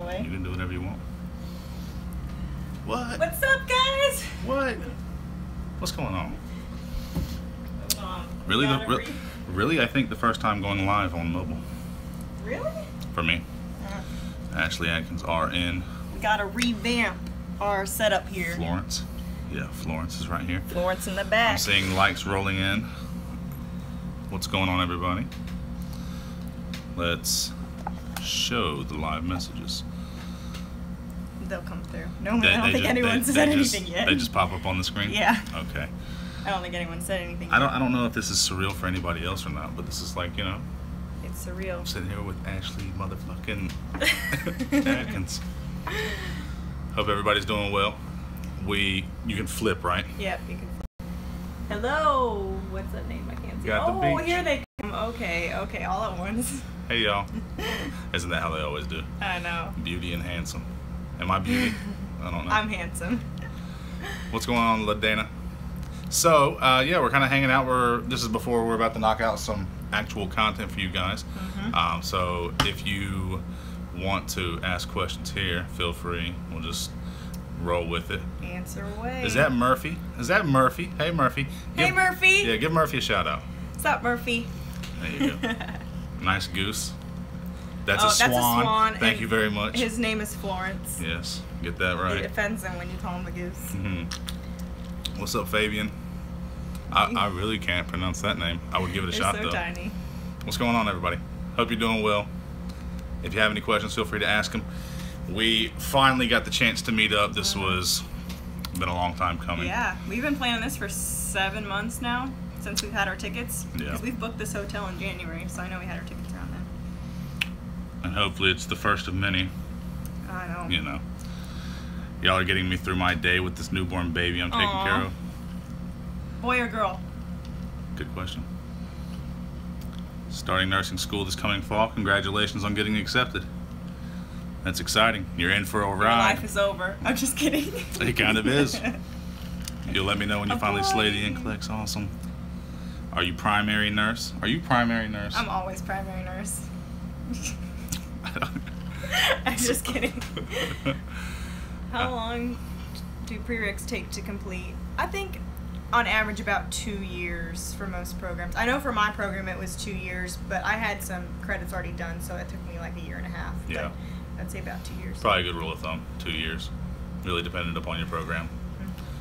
way. You can do whatever you want. What? What's up, guys? What? What's going on? Really? Really? I think the first time going live on mobile. Really? For me. Ashley Adkins, RN. We gotta revamp our setup here. Florence. Yeah, Florence is right here. Florence in the back. I'm seeing likes rolling in. What's going on, everybody? Let's show the live messages. They'll come through. No, I don't think anyone said anything yet. They just pop up on the screen? Yeah. Okay. I don't think anyone said anything I don't know if this is surreal for anybody else or not, but this is like, you know. It's surreal. I'm sitting here with Ashley motherfucking Adkins. Hope everybody's doing well. You can flip, right? Yep, you can flip. Hello. What's that name? I can't see. Got the beach. Here they come. Okay, all at once. Hey, y'all. Isn't that how they always do? I know. Beauty and handsome. Am I beauty? I don't know. I'm handsome. What's going on, LaDana? So, yeah, we're kind of hanging out. This is before we're about to knock out some actual content for you guys. Mm-hmm. So if you want to ask questions here, feel free. We'll just roll with it. Answer away. Is that Murphy? Hey, Murphy. Hey, Murphy. Yeah, give Murphy a shout out. What's up, Murphy? There you go. Nice goose. That's a swan. That's a swan. Thank you very much. His name is Florence. Yes, get that right. It offends him when you call him a goose. Mm-hmm. What's up, Fabian? I really can't pronounce that name. I would give it a shot, so though. Tiny. What's going on, everybody? Hope you're doing well. If you have any questions, feel free to ask them. We finally got the chance to meet up. This was been a long time coming. Yeah, we've been planning this for 7 months now, since we've had our tickets. Yeah. Because we've booked this hotel in January, so I know we had our tickets around then. And hopefully it's the first of many. I know. You know. Y'all are getting me through my day with this newborn baby I'm taking care of. Boy or girl? Good question. Starting nursing school this coming fall. Congratulations on getting accepted. That's exciting. You're in for a ride. Your life is over. I'm just kidding. It kind of is. You'll let me know when you finally boy. slay the NCLEX. Awesome. Are you primary nurse? Are you primary nurse? I'm always primary nurse. I'm just kidding. How long do prereqs take to complete? I think on average about 2 years for most programs. I know for my program it was 2 years, but I had some credits already done, so it took me like 1.5 years. Yeah. But I'd say about 2 years. Probably a good rule of thumb, 2 years. Really dependent upon your program.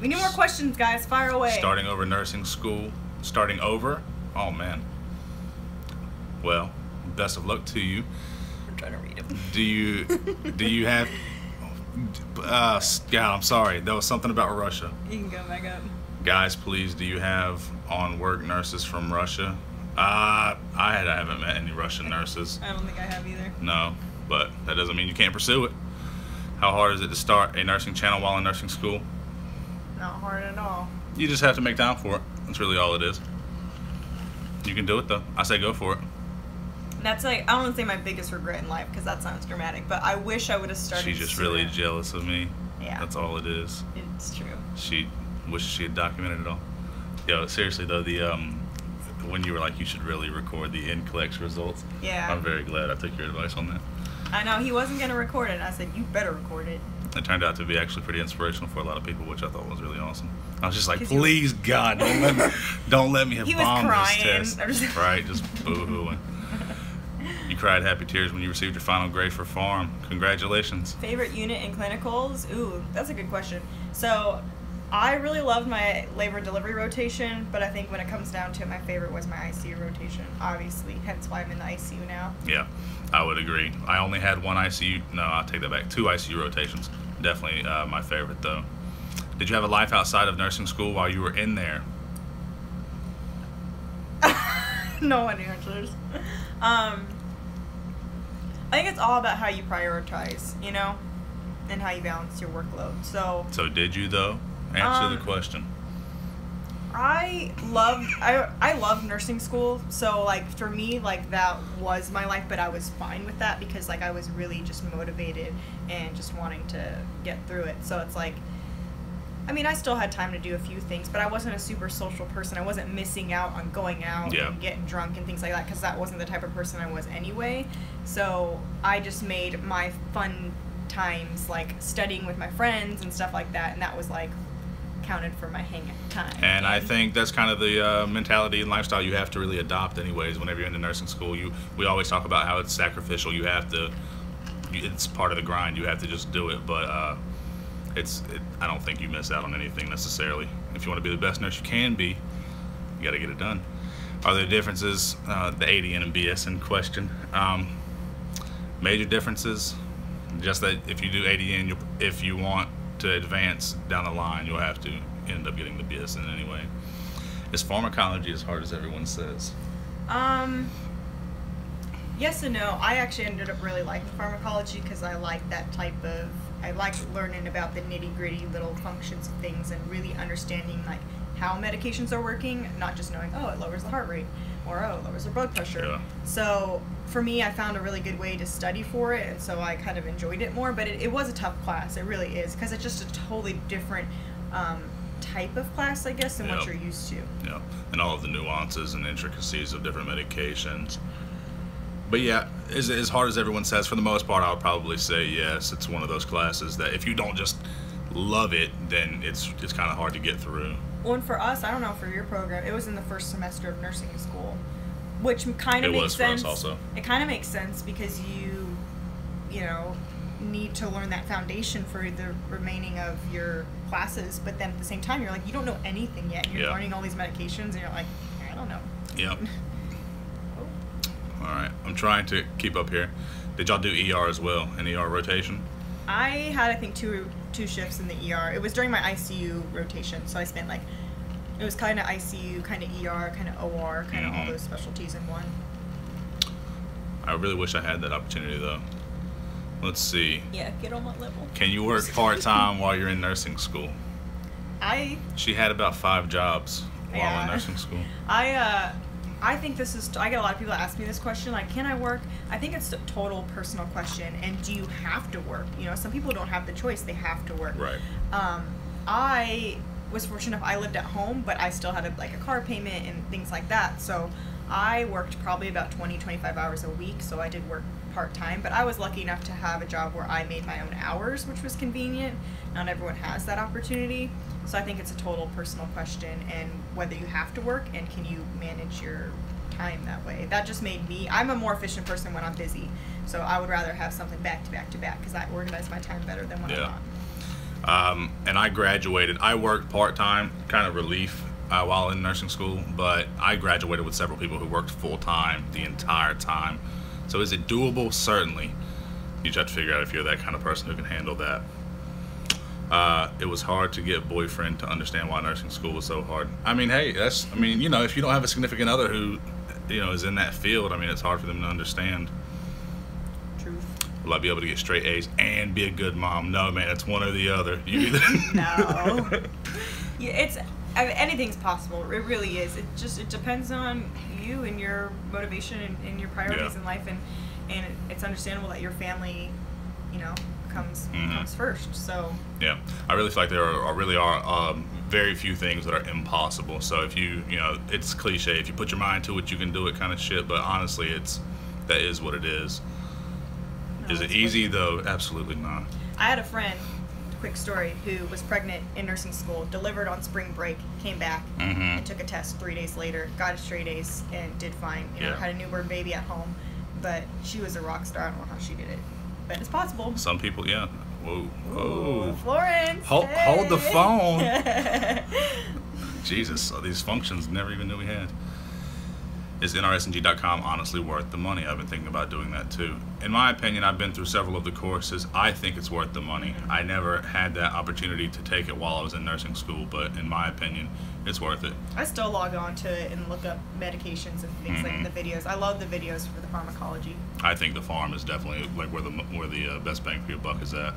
We need more questions, guys. Fire away. Starting over nursing school. Starting over? Oh, man. Well, best of luck to you. I'm trying to read them. Do you have... God, I'm sorry. That was something about Russia. You can go back up. Guys, please, do you have on-work nurses from Russia? I haven't met any Russian nurses. I don't think I have either. No, but that doesn't mean you can't pursue it. How hard is it to start a nursing channel while in nursing school? Not hard at all. You just have to make time for it. That's really all it is. You can do it, though. I say go for it. That's like, I don't want to say my biggest regret in life because that sounds dramatic, but I wish I would have started She's just sooner. really jealous of me. Yeah. That's all it is. It's true. She wishes she had documented it all. Yo, seriously though, when you were like you should really record the NCLEX results. Yeah. I'm very glad I took your advice on that. I know, he wasn't going to record it. I said, you better record it. It turned out to be actually pretty inspirational for a lot of people, which I thought was really awesome. I was just like, 'Cause you please God, don't let me have He was bombed crying. this test. Right, just boo-hooing. You cried happy tears when you received your final grade for pharm. Congratulations. Favorite unit in clinicals? Ooh, that's a good question. So, I really loved my labor and delivery rotation, but I think when it comes down to it, my favorite was my ICU rotation, obviously. Hence why I'm in the ICU now. Yeah, I would agree. I only had one ICU. No, I'll take that back. 2 ICU rotations. Definitely my favorite, though. Did you have a life outside of nursing school while you were in there? No one answers. I think it's all about how you prioritize, you know, and how you balance your workload. So did you, though? Answer the question. I loved nursing school, so like for me, like that was my life, but I was fine with that because like I was really just motivated and just wanting to get through it. So it's like, I mean, I still had time to do a few things, but I wasn't a super social person. I wasn't missing out on going out and getting drunk and things like that because that wasn't the type of person I was anyway. So I just made my fun times like studying with my friends and stuff like that, and that was like counted for my hang time. And I think that's kind of the mentality and lifestyle you have to really adopt anyways whenever you're into nursing school. We always talk about how it's sacrificial. You have to, it's part of the grind. You have to just do it. But I don't think you miss out on anything necessarily. If you want to be the best nurse you can be, you got to get it done. Are there differences? The ADN and BSN question. Major differences, just that if you do ADN, if you want to advance down the line, you'll have to end up getting the BSN anyway. Is pharmacology as hard as everyone says? Yes and no. I actually ended up really liking pharmacology because I like that type of, I like learning about the nitty-gritty little functions of things and really understanding like how medications are working, not just knowing, oh, it lowers the heart rate, or oh, it lowers the blood pressure. Yeah. So for me, I found a really good way to study for it, and so I kind of enjoyed it more, but it was a tough class. It really is, because it's just a totally different type of class, I guess, than what you're used to. Yeah, and all of the nuances and intricacies of different medications. But yeah, as hard as everyone says, for the most part, I'll probably say yes. It's one of those classes that if you don't just love it, then it's kind of hard to get through. Well, and for us, I don't know, for your program, it was in the first semester of nursing school, which kind of makes sense. It was for us also. It kind of makes sense because you know, need to learn that foundation for the remaining of your classes, but then at the same time, you're like, you don't know anything yet, and you're learning all these medications, and you're like, I don't know. Yep. All right, I'm trying to keep up here. Did y'all do ER as well, an ER rotation? I had, I think, two shifts in the ER. It was during my ICU rotation, so I spent like, it was kind of ICU, kind of ER, kind of OR, kind of all those specialties in one. I really wish I had that opportunity though. Let's see. Yeah, get on my level. Can you work part-time while you're in nursing school? She had about 5 jobs while in nursing school. I think this is, I get a lot of people that ask me this question, like, can I work? I think it's a total personal question, and do you have to work? You know, some people don't have the choice, they have to work. Right. I was fortunate enough, I lived at home, but I still had a car payment and things like that, so I worked probably about 20-25 hours a week, so I did work part-time, but I was lucky enough to have a job where I made my own hours, which was convenient. Not everyone has that opportunity, so I think it's a total personal question, and whether you have to work and can you manage your time that way. That just made me, I'm a more efficient person when I'm busy, so I would rather have something back to back to back because I organize my time better than when I'm not. And I graduated, I worked part-time, kind of relief while in nursing school, but I graduated with several people who worked full-time the entire time. So is it doable? Certainly. You just have to figure out if you're that kind of person who can handle that. It was hard to get boyfriend to understand why nursing school was so hard. I mean, hey, you know, if you don't have a significant other who, you know, is in that field, I mean, it's hard for them to understand. Truth. Will I be able to get straight A's and be a good mom? No, man, it's one or the other. You either No. Yeah, anything's possible. It really is. It depends on you and your motivation and your priorities in life, and it's understandable that your family, you know, comes first. So yeah, I really feel like there are very few things that are impossible. So if you know, it's cliche, if you put your mind to it, you can do it kind of shit, but honestly, that is what it is. Is it easy though? Absolutely not. I had a friend, quick story, who was pregnant in nursing school, delivered on spring break, came back and took a test 3 days later, got a straight A's, and did fine. You know, had a newborn baby at home, but she was a rock star. I don't know how she did it, but it's possible. Some people, yeah. Whoa. Ooh, Florence. Hold the phone. Jesus, these functions never even knew we had. Is nrsng.com honestly worth the money? I've been thinking about doing that too. In my opinion, I've been through several of the courses. I think it's worth the money. I never had that opportunity to take it while I was in nursing school, but in my opinion, it's worth it. I still log on to it and look up medications and things like the videos. I love the videos for the pharmacology. I think the farm is definitely like where the best bang for your buck is at.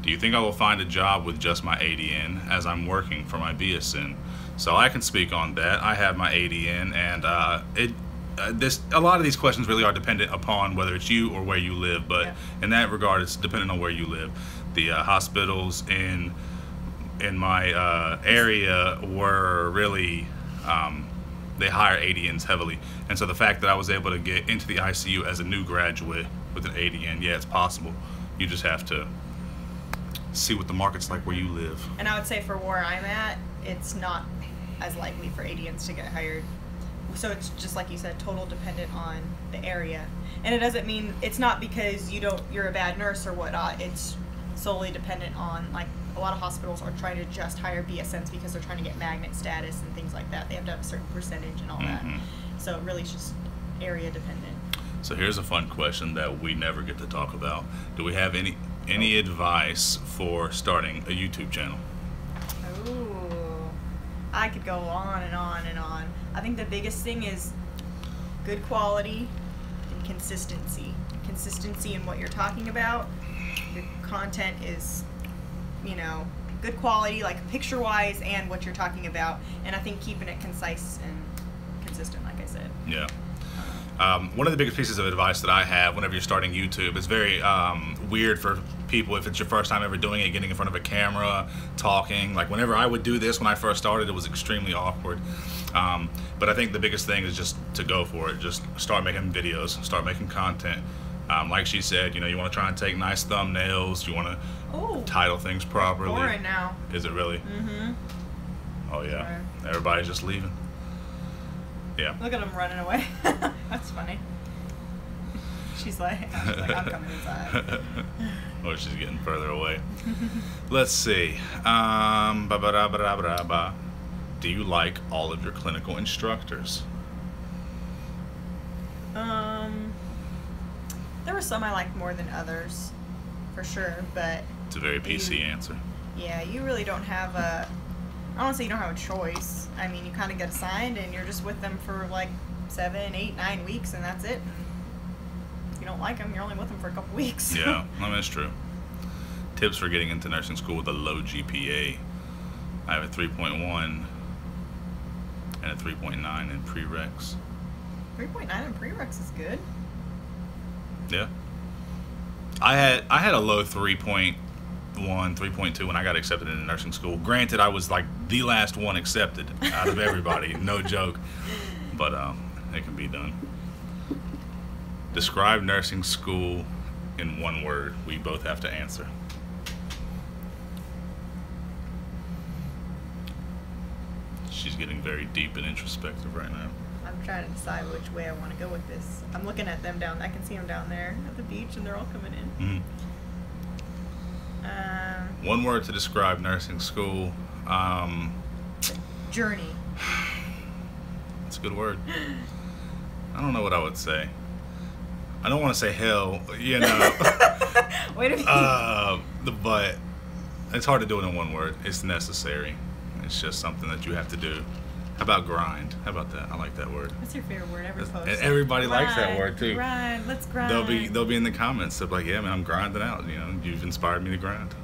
Do you think I will find a job with just my ADN as I'm working for my BSN? So I can speak on that. I have my ADN, and a lot of these questions really are dependent upon whether it's you or where you live. But in that regard, it's dependent on where you live. The hospitals in my area were really they hire ADNs heavily, and so the fact that I was able to get into the ICU as a new graduate with an ADN. Yeah, it's possible. You just have to see what the market's like where you live. And I would say for where I'm at, it's not as likely for ADNs to get hired. So it's just like you said, total dependent on the area. And it doesn't mean, it's not because you're a bad nurse or whatnot. It's solely dependent on, like, a lot of hospitals are trying to just hire BSNs because they're trying to get magnet status and things like that. They have to have a certain percentage and all that. So it really is just area dependent. So here's a fun question that we never get to talk about. Do we have any advice for starting a YouTube channel? Ooh, I could go on and on and on. I think the biggest thing is good quality and consistency. Consistency in what you're talking about. Your content is, you know, good quality, like picture-wise, and what you're talking about. And I think keeping it concise and consistent, like I said. Yeah. One of the biggest pieces of advice that I have whenever you're starting YouTube, it's very weird for people if it's your first time ever doing it, getting in front of a camera, talking. Like whenever I would do this when I first started, it was extremely awkward. But I think the biggest thing is just to go for it. Just start making videos, start making content. Like she said, you know, you want to try and take nice thumbnails. You want to title things properly. Boring now. Is it really? Mm-hmm. Oh yeah. Sorry. Everybody's just leaving. Yeah. Look at them running away. That's funny. She's like, I'm coming inside. Or she's getting further away. Let's see. Do you like all of your clinical instructors? There were some I liked more than others, for sure, but It's a very PC answer. yeah, you really don't have a, I don't want to say you don't have a choice. I mean, you kind of get assigned and you're just with them for like 7, 8, 9 weeks and that's it. And if you don't like them, you're only with them for a couple weeks. Yeah, I mean, that's true. Tips for getting into nursing school with a low GPA. I have a 3.1 and a 3.9 in prereqs. 3.9 in prereqs is good. Yeah. I had a low 3.1, 3.2 when I got accepted into nursing school. Granted, I was like the last one accepted out of everybody, no joke. But it can be done. Describe nursing school in one word. We both have to answer. She's getting very deep and introspective right now. I'm trying to decide which way I want to go with this. I'm looking at them down. I can see them down there at the beach, and they're all coming in. One word to describe nursing school. Journey. That's a good word. I don't know what I would say. I don't want to say hell, you know. Wait a minute. But it's hard to do it in one word. It's necessary. It's just something that you have to do. How about grind? How about that? I like that word. What's your favorite word? Every post. And everybody likes that word too. Grind. Let's grind. They'll be in the comments. They'll be like, yeah, man, I'm grinding out. You know, you've inspired me to grind.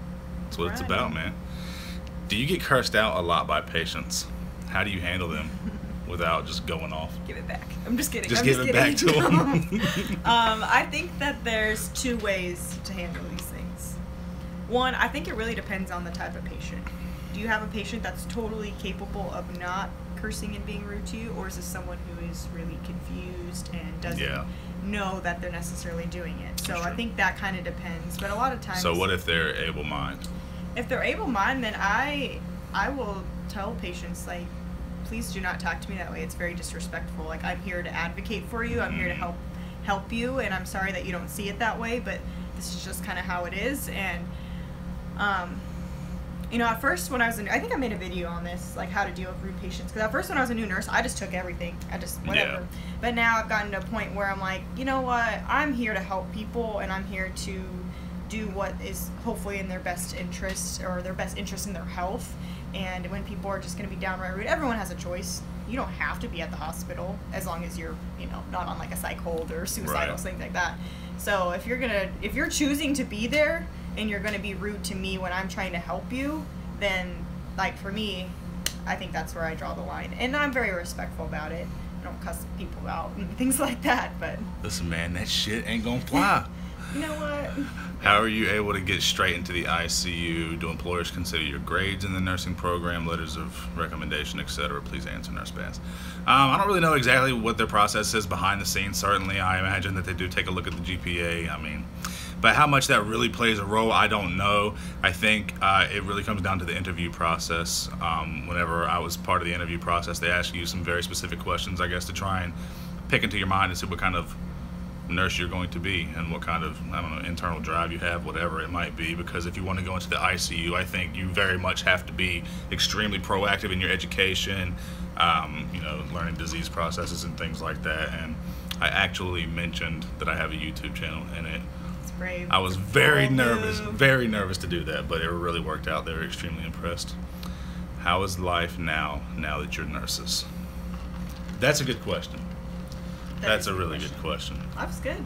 That's what it's about, man. Do you get cursed out a lot by patients? How do you handle them without just going off? Give it back. I'm just kidding. Just give it back to them. I think that there's 2 ways to handle these things. One, I think it really depends on the type of patient. Do you have a patient that's totally capable of not cursing and being rude to you, or is this someone who is really confused and doesn't know that they're necessarily doing it? So I think that kind of depends, but a lot of times. So what if they're able-minded? If they're able-minded, then I will tell patients, like, please do not talk to me that way. It's very disrespectful. Like, I'm here to advocate for you. I'm here to help you, and I'm sorry that you don't see it that way, but this is just kind of how it is. And you know, at first when I was I think I made a video on this, like how to deal with rude patients. Because at first when I was a new nurse, I just took everything. I just, whatever. Yeah. But now I've gotten to a point where I'm like, you know what? I'm here to help people, and I'm here to do what is hopefully in their best interest, or their best interest in their health. And when people are just going to be downright rude, everyone has a choice. You don't have to be at the hospital as long as you're, you know, not on like a psych hold or suicidal, things like that. So if you're choosing to be there, and you're going to be rude to me when I'm trying to help you, then, like, for me, I think that's where I draw the line. And I'm very respectful about it. I don't cuss people out and things like that, but... Listen, man, that shit ain't gonna fly. You know what? How are you able to get straight into the ICU? Do employers consider your grades in the nursing program, letters of recommendation, etc.? Please answer, Nurse Bass. I don't really know exactly what their process is behind the scenes. Certainly, I imagine that they do take a look at the GPA. I mean, but how much that really plays a role, I don't know. I think it really comes down to the interview process. Whenever I was part of the interview process, they ask you some very specific questions, I guess, to try and pick into your mind and see what kind of nurse you're going to be and what kind of, I don't know, internal drive you have, whatever it might be. Because if you want to go into the ICU, I think you very much have to be extremely proactive in your education, you know, learning disease processes and things like that. And I actually mentioned that I have a YouTube channel, and Brave. I was very nervous to do that, but it really worked out. They were extremely impressed. How is life now that you're nurses? That's a good question. That's a really good question. Life's good.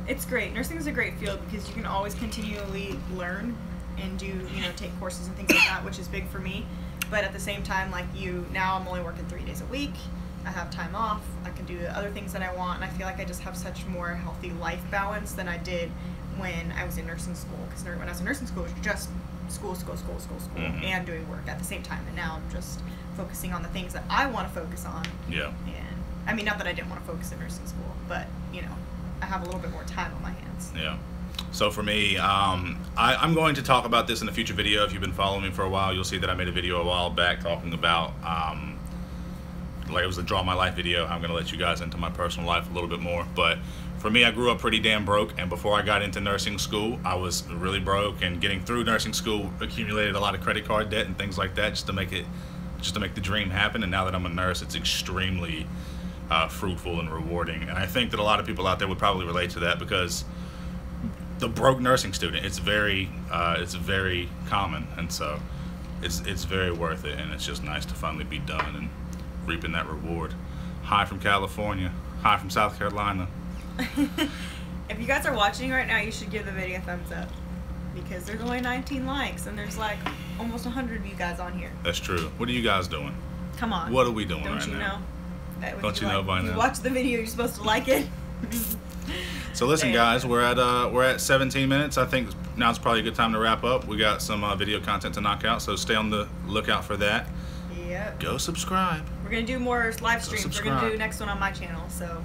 It's great. Nursing is a great field because you can always continually learn and do, you know, take courses and things like that, which is big for me. But at the same time, like now I'm only working 3 days a week. I have time off. I can do the other things that I want, and I feel like I just have such more healthy life balance than I did when I was in nursing school. Because when I was in nursing school, it was just school, Mm-hmm. and doing work at the same time. And now I'm just focusing on the things that I want to focus on. Yeah. And I mean, not that I didn't want to focus in nursing school, but you know, I have a little bit more time on my hands. Yeah. So for me, I'm going to talk about this in a future video. If you've been following me for a while, you'll see that I made a video a while back talking about, like it was a Draw My Life video. I'm going to let you guys into my personal life a little bit more. But for me, I grew up pretty damn broke, and before I got into nursing school, I was really broke, and getting through nursing school accumulated a lot of credit card debt and things like that just to make the dream happen. And now that I'm a nurse, it's extremely fruitful and rewarding. And I think that a lot of people out there would probably relate to that, because the broke nursing student, it's very common, and so it's very worth it, and it's just nice to finally be done and reaping that reward. Hi from California. Hi from South Carolina. If you guys are watching right now, you should give the video a thumbs up, because there's only 19 likes and there's like almost 100 of you guys on here. That's true. What are you guys doing? Come on. What are we doing Don't right you now? Know? Don't you know by now? If you watch the video, you're supposed to like it. So listen, guys, we're at 17 minutes. I think now it's probably a good time to wrap up. We got some video content to knock out, so stay on the lookout for that. Yep. Go subscribe. We're gonna do more live streams. We're gonna do subscribe. next one on my channel, so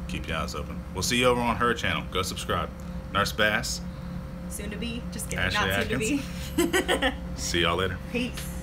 Keep your eyes open. We'll see you over on her channel. Go subscribe. Nurse Bass. soon to be. Just kidding. Ashley Not soon to be. See y'all later. Peace.